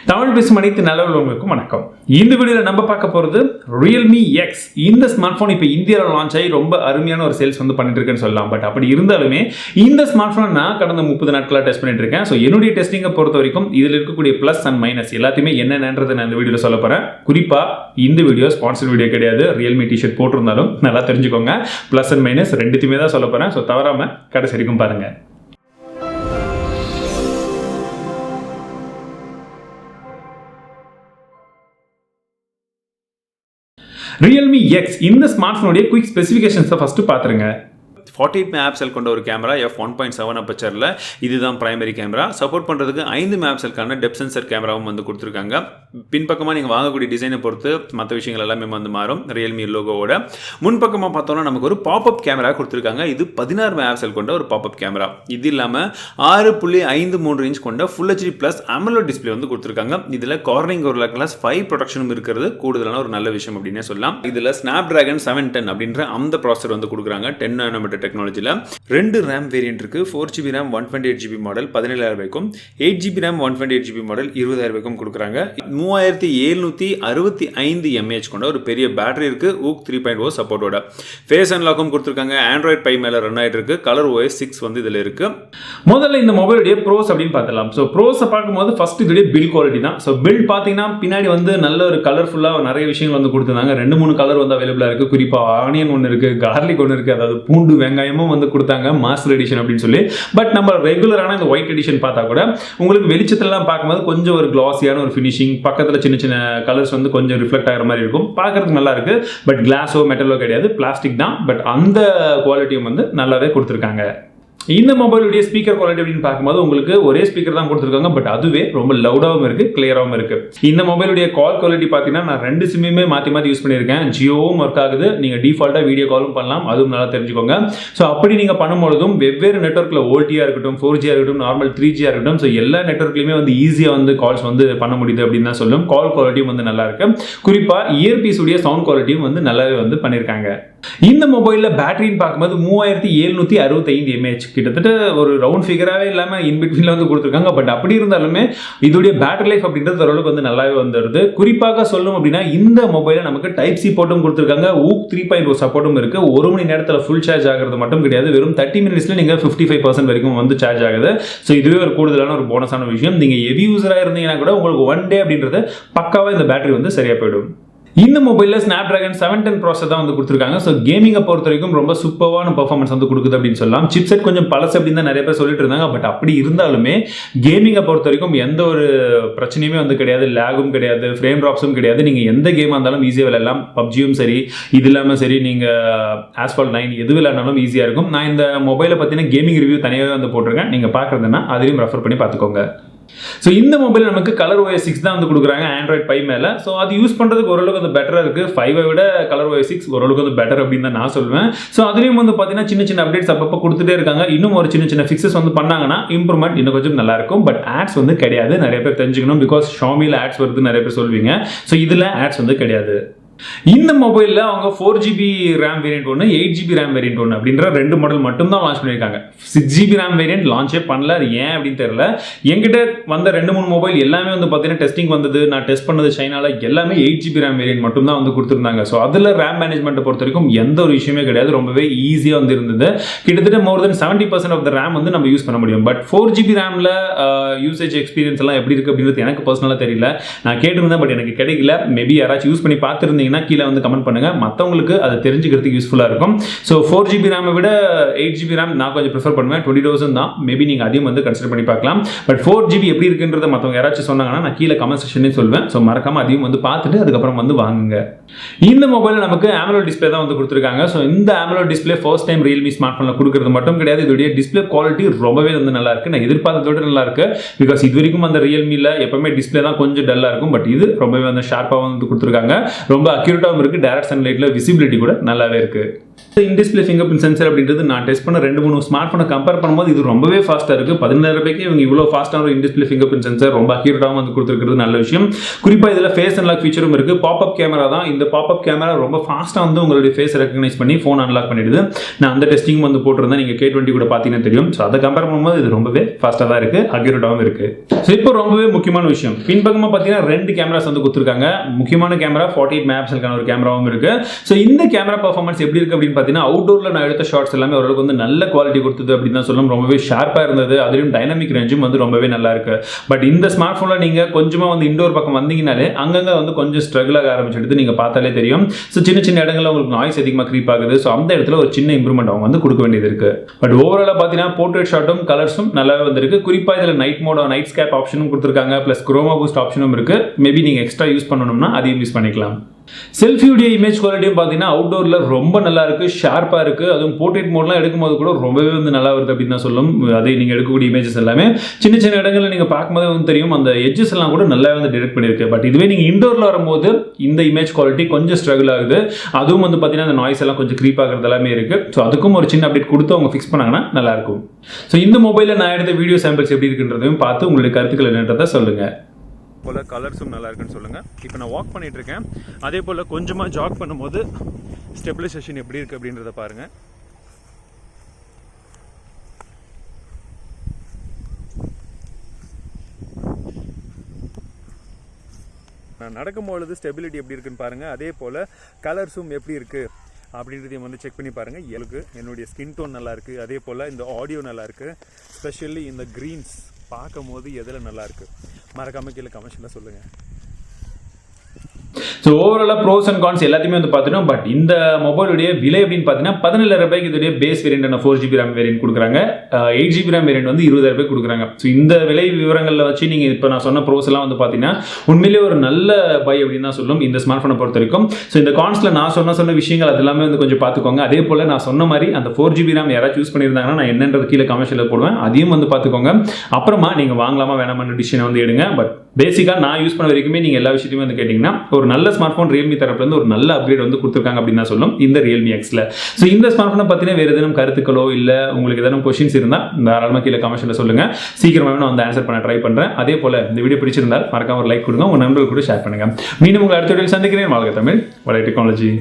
தமிழ் பேசும் அனைத்து நல்லவர்களுக்கும் வணக்கம். இந்த வீடியோவில் நம்ம பார்க்க போகிறது Realme X. இந்த ஸ்மார்ட் ஃபோன் இப்போ இந்தியாவில் லான்ச் ஆகி ரொம்ப அருமையான ஒரு சேல்ஸ் பண்ணிட்டு இருக்கேன்னு சொல்லலாம். பட் அப்படி இருந்தாலுமே இந்த ஸ்மார்ட் ஃபோனை நான் கடந்த 30 நாட்களாக டெஸ்ட் பண்ணிட்டு இருக்கேன். ஸோ என்னுடைய டெஸ்டிங்கை பொறுத்த வரைக்கும் இதில் இருக்கக்கூடிய ப்ளஸ் அண்ட் மைனஸ் எல்லாத்தையுமே என்னென்னன்றதை நான் இந்த வீடியோவில் சொல்ல போகிறேன். குறிப்பாக இந்த வீடியோ ஸ்பான்சர் வீடியோ கிடையாது. Realme டிஷர்ட் போட்டிருந்தாலும் நல்லா தெரிஞ்சுக்கோங்க. ப்ளஸ் அண்ட் மைனஸ் ரெண்டுத்தையுமே தான் சொல்ல போகிறேன். ஸோ தவறாமல் கடைசி வரைக்கும் பாருங்கள். Realme X இந்த ஸ்மார்ட் ஃபோனுடைய குயிக் ஸ்பெசிஃபிகேஷன்ஸை ஃபஸ்ட்டு பார்த்துருங்க. 48 மெகாபிக்சல் கொண்ட ஒரு கேமரா f1.7 அப்பச்சரில் இதுதான் பிரைமரி கேமரா. சப்போர்ட் பண்ணுறதுக்கு 5 மெகாபிக்சலுக்கான டெப்த் சென்சர் கேமராவும் கொடுத்துருக்காங்க. பின்பக்கமாக நீங்கள் வாங்கக்கூடிய டிசைனை பொறுத்து மற்ற விஷயங்கள் எல்லாமே மாறும். Realme லோகோவோட முன்பக்கமாக பார்த்தோம்னா நமக்கு ஒரு பாப்அப் கேமரா கொடுத்துருக்காங்க. இது 16 மெகாபிக்சல் கொண்ட ஒரு பாப்அப் கேமரா. இது இல்லாமல் 6.53 இன்ச் கொண்ட Full HD Plus AMOLED display கொடுத்துருக்காங்க. இதில் கார்னிங் Gorilla Glass 5 ப்ரொடெக்ஷனும் இருக்கிறது கூடுதலான ஒரு நல்ல விஷயம் அப்படின்னே சொல்லலாம். இதில் Snapdragon 710 அப்படின்ற அந்த ப்ராசஸர் கொடுக்குறாங்க. 10 nanometer டெக்னாலஜியில் 2 RAM வேரியன்ட் இருக்கு. 4GB RAM 128GB மாடல் 17,000 ரூபாய்க்கும், 8GB RAM 128GB மாடல் 20,000 ரூபாய்க்கும் கொடுக்குறாங்க. 3765 mAh கொண்ட ஒரு பெரிய பேட்டரி இருக்கு. UC 3.0 சப்போர்ட்டோட ஃபேஸ் அன்லாக்கும் கொடுத்துருக்காங்க. ஆண்ட்ராய்ட் பை மேல ரன் ஆயிட்டு இருக்கு. கலர் OS 6 இதுல இருக்கு. முதல்ல இந்த மொபைலுடைய ப்ரோஸ் அப்படின்னு பார்த்தலாம். ஸோ ப்ரோஸை பார்க்கும்போது ஃபர்ஸ்ட் இதோடைய பில்ட் குவாலிட்டி தான். ஸோ பில்ட் பார்த்தீங்கன்னா பின்னாடி நல்ல ஒரு கலர்ஃபுல்லாக நிறைய விஷயங்கள் கொடுத்துருந்தாங்க. 2-3 கலர் அவைலபிளாக இருக்கு. குறிப்பாக ஆனியன் ஒன்று இருக்கு, கார்லிக் ஒன்று இருக்கு, அதாவது பூண்டு வெங்காயமும் கொடுத்தாங்க மாஸ்டர் எடிஷன் அப்படின்னு சொல்லி. பட் நம்ம ரெகுலரான இந்த ஒயிட் எடிஷன் பார்த்தா கூட உங்களுக்கு வெளிச்சத்தெல்லாம் பார்க்கும்போது கொஞ்சம் ஒரு கிளாஸியான ஒரு ஃபினிஷிங், பக்கத்தில் சின்ன சின்ன கலர்ஸ் கொஞ்சம் ரிஃப்ளெக்ட் ஆகிற மாதிரி இருக்கும். பார்க்கறதுக்கு நல்லா இருக்கு. பட் கிளாஸோ மெட்டலோ கிடையாது, பிளாஸ்டிக் தான். பட் அந்த குவாலிட்டியும் நல்லாவே கொடுத்துருக்காங்க. இந்த மொபைலுடைய ஸ்பீக்கர் குவாலிட்டி அப்படின்னு பார்க்கும்போது உங்களுக்கு ஒரே ஸ்பீக்கர் தான் கொடுத்துருக்காங்க. பட் அதுவே ரொம்ப லவுடாகவும் இருக்கு, கிளியராகவும் இருக்கு. இந்த மொபைலுடைய கால் குவாலிட்டி பார்த்தீங்கன்னா நான் 2 சிம்முமே மாற்றி யூஸ் பண்ணியிருக்கேன். ஜியோவும் ஒர்க் ஆகுது. நீங்கள் டிஃபால்ட்டாக வீடியோ காலும் பண்ணலாம், அதுவும் நல்லா தெரிஞ்சுக்கோங்க. ஸோ அப்படி நீங்கள் பண்ணும்பொழுதும் வெவ்வேறு நெட்வொர்க்கில் OLTயாக இருக்கட்டும், 4G இருக்கட்டும், நார்மல் 3G இருக்கட்டும், ஸோ எல்லா நெட்வொர்க்லையுமே ஈஸியாக கால்ஸ் பண்ண முடியுது அப்படின்னு தான் சொல்லும். கால் குவாலிட்டியும் நல்லா இருக்கு. குறிப்பாக இயர்பீஸ் உடைய சவுண்ட் குவாலிட்டியும் நல்லாவே பண்ணியிருக்காங்க. இந்த மொபைலில் பேட்டரின்னு பார்க்கும்போது 3765 mAh, கிட்டத்தட்ட ஒரு ரவுண்ட் ஃபிகராகவே இல்லாமல் இன்பிட்வீனில் கொடுத்துருக்காங்க. பட் அப்படி இருந்தாலுமே இதோடைய பேட்டரி லைஃப் அப்படின்றது ஓரளவுக்கு நல்லாவே வந்துடுது. குறிப்பாக சொல்லும் அப்படின்னா இந்த மொபைலில் நமக்கு டைப் சி போர்ட்டும் கொடுத்துருக்காங்க. UC 3.0 சப்போர்ட்டும் இருக்கு. 1 மணி நேரத்தில் ஃபுல் சார்ஜ் ஆகிறது மட்டும் கிடையாது, வெறும் 30 மினிட்ஸ்ல நீங்கள் 55% வரைக்கும் சார்ஜ் ஆகுது. ஸோ இதுவே ஒரு கூடுதலான ஒரு போனஸான விஷயம். நீங்கள் ஹெவி யூஸராக இருந்தீங்கன்னா கூட உங்களுக்கு 1 டே அப்படின்றது பக்காவாக இந்த பேட்டரி சரியாக போயிடும். இந்த மொபைலில் Snapdragon 710 ப்ராசஸர் தான் கொடுத்துருக்காங்க. ஸோ கேமிங்கை பொறுத்த வரைக்கும் ரொம்ப சூப்பரான பெர்ஃபார்மன்ஸ் கொடுக்குது அப்படின்னு சொல்லலாம். சிப்செட் கொஞ்சம் பழசு அப்படின்னு தான் நிறைய பேர் சொல்லிட்டு இருந்தாங்க. பட் அப்படி இருந்தாலுமே கேமிங்கை பொறுத்த வரைக்கும் எந்த ஒரு பிரச்சனையுமே கிடையாது, லேகும் கிடையாது, ஃப்ரேம் ட்ராப்ஸும் கிடையாது. நீங்கள் எந்த கேமாக இருந்தாலும் ஈஸியாக விளையாடலாம். பப்ஜியும் சரி, இது இல்லாமல் சரி, நீங்கள் Asphalt 9 எது விளையாடினாலும் ஈஸியாக இருக்கும். நான் இந்த மொபைலை பற்றின கேமிங் ரிவ்யூ தனியாகவே போட்டிருக்கேன். நீங்கள் பார்க்குறதுன்னா அதையும் ரெஃபர் பண்ணி பார்த்துக்கோங்க. ஸோ இந்த மொபைல் நமக்கு கலர் OS 6 தான் கொடுக்குறாங்க ஆண்ட்ராய்ட் பை மேலே. ஸோ அது யூஸ் பண்ணுறதுக்கு ஓரளவுக்கு பெட்டராக இருக்குது. 5 விட கலர் OS 6 ஓரளவுக்கு பெட்டர் அப்படின்னு தான் நான் சொல்லுவேன். ஸோ அதுலேயும் பார்த்தீங்கன்னா சின்ன சின்ன அப்டேட்ஸ் அப்பப்போ கொடுத்துட்டே இருக்காங்க. இன்னும் ஒரு சின்ன சின்ன ஃபிக்ஸஸ் பண்ணாங்கன்னா இம்ப்ரூவ்மெண்ட் இன்னும் கொஞ்சம் நல்லா இருக்கும். பட் ஆட்ஸ் கிடையாது. நிறைய பேர் தெரிஞ்சுக்கணும். பிகாஸ் ஷாமியில் ஆட்ஸ் வருது நிறைய பேர் சொல்வீங்க. ஸோ இதில் ஆட்ஸ் கிடையாது. இந்த மொபைலில் அவங்க 4GB RAM வேரியன்ட் ஒன்று, 8GB RAM வேரியன்ட் ஒன்று அப்படின்ற 2 மாடல் மட்டும் தான் லான்ச் பண்ணியிருக்காங்க. 6GB RAM வேரியன்ட் லான்ச்சே பண்ணல. அது ஏன் அப்படின்னு தெரியல. என்கிட்ட வந்த 2-3 மொபைல் எல்லாமே பார்த்தீங்கன்னா டெஸ்டிங் வந்தது, நான் டெஸ்ட் பண்ணது சைனால, எல்லாமே 8GB RAM வேரியன்ட் மட்டும் தான் கொடுத்துருந்தாங்க. ஸோ அதில் RAM மேனேஜ்மெண்ட்டை பொறுத்த வரைக்கும் எந்த ஒரு விஷயமே கிடையாது. ரொம்பவே ஈஸியாக இருந்தது. கிட்டத்தட்ட மோர் தென் 70% ஆஃப் த RAM நம்ம யூஸ் பண்ண முடியும். பட் 4GB RAMல யூசேஜ் எக்ஸ்பீரியன்ஸ் எல்லாம் எப்படி இருக்குது அப்படின்றது எனக்கு பர்சனலாக தெரியல. நான் கேட்டிருந்தேன், பட் எனக்கு கிடைக்கல. மேபி யாராச்சும் யூஸ் பண்ணி பார்த்துருந்தீங்க கீழே கமெண்ட் பண்ணுங்க. மற்றவங்களுக்கு அதை தெரிஞ்சுக்கிறதுக்கு யூஸ்ஃபுல்லாக இருக்கும். ஸோ 4GB RAM விட 8GB RAM நான் கொஞ்சம் ப்ரிஃபர் பண்ணுவேன். 20,000 தான். மேபி நீங்கள் அதையும் கன்சிடர் பண்ணி பார்க்கலாம். பட் 4GB எப்படி இருக்குன்றத மற்றவங்க யாராச்சும் சொன்னாங்கன்னா நான் கீழே கமெண்ட் செக்ஷன்லேயும் சொல்வேன். ஸோ மறக்காம அதையும் பார்த்துட்டு அதுக்கப்புறம் வாங்குங்க. இந்த மொபைலில் நமக்கு AMOLED டிஸ்பிளே தான் கொடுத்துருக்காங்க. ஸோ இந்த AMOLED display first time Realme smart ஃபோனில் கொடுக்குறது மட்டும் கிடையாது. இதோடைய டிஸ்பிளே குவாலிட்டி ரொம்பவே நல்லா இருக்கு. நான் எதிர்பார்த்ததோட நல்லா இருக்கு. பிகாஸ் இது வரைக்கும் அந்த Realmeல எப்பவுமே டிஸ்பிளே தான் கொஞ்சம் டல்லாக இருக்கும். பட் இது ரொம்பவே ஷார்ப்பாக கொடுத்துருக்காங்க. ரொம்ப அக்யூரேட்டாகவும் இருக்கு. டைரக்ட் சன்லைட்ல விசிபிலிட்டி கூட நல்லாவே இருக்கு. In display finger print sensor அப்படின்றது நான் டெஸ்ட் பண்ண 2-3 ஸ்மார்ட் ஃபோனை கம்பேர் பண்ணும்போது இது ரொம்பவே ஃபாஸ்ட்டாக இருக்குது. 17,000 ரூபாய்க்கு இவங்க இவ்வளோ ஃபாஸ்ட்டான ஒரு in display finger print sensor ரொம்ப அக்யூரேட்டாகவும் வந்து கொடுத்துருக்கிறது நல்ல விஷயம். குறிப்பாக இதில் ஃபேஸ் அன்லாக் ஃபீச்சரும் இருக்குது. பாப்அப் கேமரா தான். இந்த பாப்அப் கேமரா ரொம்ப ஃபாஸ்ட்டாக வந்து உங்களுடைய ஃபேஸ் ரெகனைஸ் பண்ணி ஃபோன் அன்லாக் பண்ணிடுது. நான் அந்த டெஸ்டிங் வந்து போட்டிருந்தேன். நீங்கள் K20 கூட பார்த்தீங்கன்னா தெரியும். ஸோ அதை கம்பேர் பண்ணும்போது இது ரொம்பவே ஃபாஸ்ட்டாக தான் இருக்குது, அக்யூரேட்டாகவும் இருக்குது. ஸோ இப்போ ரொம்பவே முக்கியமான விஷயம், பின்பக்கமாக பார்த்தீங்கன்னா 2 கேமராஸ் வந்து கொடுத்துருக்காங்க. முக்கியமான கேமரா 48 மெகாபிக்சலுக்கான ஒரு கேமராவும் இருக்குது. ஸோ இந்த கேமரா பர்ஃபார்மன்ஸ் எப்படி இருக்குது அப்படின்னு பார்த்தீங்கன்னா, அவுட்டோரில் நான் எடுத்த ஷார்ட்ஸ் எல்லாமே ஓரளவுக்கு வந்து நல்ல குவாலிட்டி கொடுத்தது அப்படின்னு தான் சொல்லணும். ரொம்பவே ஷார்ப்பாக இருந்தது. அதுலேயும் டைனமிக் ரேஞ்சும் வந்து ரொம்பவே நல்லா இருக்கு. பட் இந்த ஸ்மார்ட் ஃபோனில் நீங்கள் கொஞ்சமாக வந்து இண்டோர் பக்கம் வந்தீங்கனாலே அங்கங்கே வந்து கொஞ்சம் ஸ்ட்ரகிள் ஆக ஆரம்பிச்சிடுது. நீங்கள் பார்த்தாலே தெரியும். ஸோ சின்ன சின்ன இடங்களில் உங்களுக்கு நாய்ஸ் அதிகமாக க்ரீப் ஆகுது. ஸோ அந்த இடத்துல ஒரு சின்ன இம்ப்ரூவ்மெண்ட் அவங்க வந்து கொடுக்க வேண்டியது இருக்கு. பட் ஓவராலாக பார்த்தீங்கன்னா போர்ட்ரேட் ஷாட்டும் கலர்ஸும் நல்லாவே வந்திருக்கு. குறிப்பாக இதில் நைட் ஸ்கேப் ஆப்ஷனும் கொடுத்துருக்காங்க. ப்ளஸ் குரோமா பூஸ்ட் ஆப்ஷனும் இருக்கு. மேபி நீங்கள் எக்ஸ்ட்ரா யூஸ் பண்ணணும்னா அதையும் யூஸ் பண்ணிக்கலாம். செல்ஃபியுடைய இமேஜ் குவாலிட்டியும் பார்த்தீங்கன்னா அவுட்டோரில் ரொம்ப நல்லா இருக்குது, ஷார்ப்பாக இருக்குது. அதுவும் போர்ட்ரேட் மோட்லாம் எடுக்கும்போது கூட ரொம்பவே வந்து நல்லா வருது அப்படின்னு தான் சொல்லும். அதே நீங்கள் எடுக்கக்கூடிய இமேஜஸ் எல்லாமே சின்ன சின்ன இடங்களில் நீங்கள் பார்க்கும்போது வந்து தெரியும், அந்த எட்ஜஸ் எல்லாம் கூட நல்லா வந்து டிடெக்ட் பண்ணியிருக்கு. பட் இதுவே நீங்கள் இண்டோரில் வரும்போது இந்த இமேஜ் குவாலிட்டி கொஞ்சம் ஸ்ட்ரகிள் ஆகுது. அதுவும் வந்து பார்த்தீங்கன்னா அந்த நாய்ஸ் எல்லாம் கொஞ்சம் க்ரீப் ஆகிறது எல்லாமே இருக்குது. ஸோ அதுக்கும் ஒரு சின்ன அப்டேட் கொடுத்து அவங்க ஃபிக்ஸ் பண்ணாங்கன்னா நல்லாயிருக்கும். ஸோ இந்த மொபைலில் நான் எடுத்த வீடியோ சாம்பிள்ஸ் எப்படி இருக்குன்றதையும் பார்த்து உங்களுடைய கருத்துக்கள் என்னன்றதை சொல்லுங்கள். போல் கலர்ஸும் நல்லா இருக்குன்னு சொல்லுங்கள். இப்போ நான் வாக் பண்ணிகிட்டு இருக்கேன். அதே போல் கொஞ்சமாக ஜாக் பண்ணும்போது ஸ்டெபிலைசேஷன் எப்படி இருக்குது அப்படின்றத பாருங்கள். நான் நடக்கும்பொழுது ஸ்டெபிலிட்டி எப்படி இருக்குன்னு பாருங்கள். அதே போல் கலர்ஸும் எப்படி இருக்குது அப்படின்றதையும் வந்து செக் பண்ணி பாருங்கள். எனக்கு என்னுடைய ஸ்கின் டோன் நல்லாயிருக்கு. அதே போல் இந்த ஆடியோ நல்லாயிருக்கு. ஸ்பெஷலி இந்த க்ரீன்ஸ் பார்க்கும் போது எதில் நல்லாயிருக்கு மறக்காமல் கீழே கமெண்ட்ஸில் சொல்லுங்கள். ஸோ ஓவராலாக ப்ரோஸ் அண்ட் கான்ஸ் எல்லாத்தையுமே வந்து பார்த்துட்டோம். பட் இந்த மொபைலுடைய விலை அப்படின்னு பார்த்தீங்கன்னா 17,000 ரூபாய்க்கு இதோடைய பேஸ் வேரியண்டான 4GB RAM வேரியன்ட் கொடுக்குறாங்க. 8GB RAM வேரியன்ட் வந்து 20,000 ரூபாய்க்கு கொடுக்குறாங்க. ஸோ இந்த விலை விவரங்களில் வச்சு நீங்கள் இப்போ நான் சொன்ன ப்ரோஸ் எல்லாம் வந்து பார்த்தீங்கன்னா உண்மையிலேயே ஒரு நல்ல பை அப்படின்னு தான் சொல்லும் இந்த ஸ்மார்ட் ஃபோனை பொறுத்த வரைக்கும். ஸோ இந்த கான்ஸில் நான் சொன்ன விஷயங்கள் அது எல்லாமே வந்து கொஞ்சம் பார்த்துக்கோங்க. அதே போல் நான் சொன்ன மாதிரி அந்த 4GB RAM யாராவது சூஸ் பண்ணியிருந்தாங்கன்னா நான் என்னன்றது கீழே கமெண்ட்ஸில் போடுவேன். அதையும் வந்து பார்த்துக்கோங்க. அப்புறமா நீங்கள் வாங்கலாமா வேணாமான டிசிஷனை வந்து எடுங்க. பட் பேசிக்காக நான் யூஸ் பண்ண வரைக்குமே நீங்கள் எல்லா விஷயத்தையுமே வந்து கேட்டிங்கன்னா ஒரு நல்ல ஸ்மார்ட் ஃபோன் ரியல்மி தரப்புலேருந்து ஒரு நல்ல அப்கிரேட் வந்து கொடுத்துருக்காங்க அப்படின்னு தான் சொல்லும் இந்த ரியல்மி எக்ஸில். ஸோ இந்த ஸ்மார்ட் ஃபோனை பற்றின வேறு எதுவும் கருத்துக்களோ இல்லை உங்களுக்கு எதனா கொஸ்டின்ஸ் இருந்தால் தாராளமாக கீழே கமெண்ட்ஸில் சொல்லுங்கள். சீக்கிரமாக நான் வந்து ஆன்சர் பண்ண ட்ரை பண்ணுறேன். அதே போல் இந்த வீடியோ பிடிச்சிருந்தால் மறக்காம ஒரு லைக் கொடுங்க. உங்கள் நண்பர்கள் கூட ஷேர் பண்ணுங்கள். மீண்டும் உங்கள் அடுத்த வீடியோவில் சந்திக்கிறேன். வாழ்க தமிழ், வளை டெக்னாலஜி.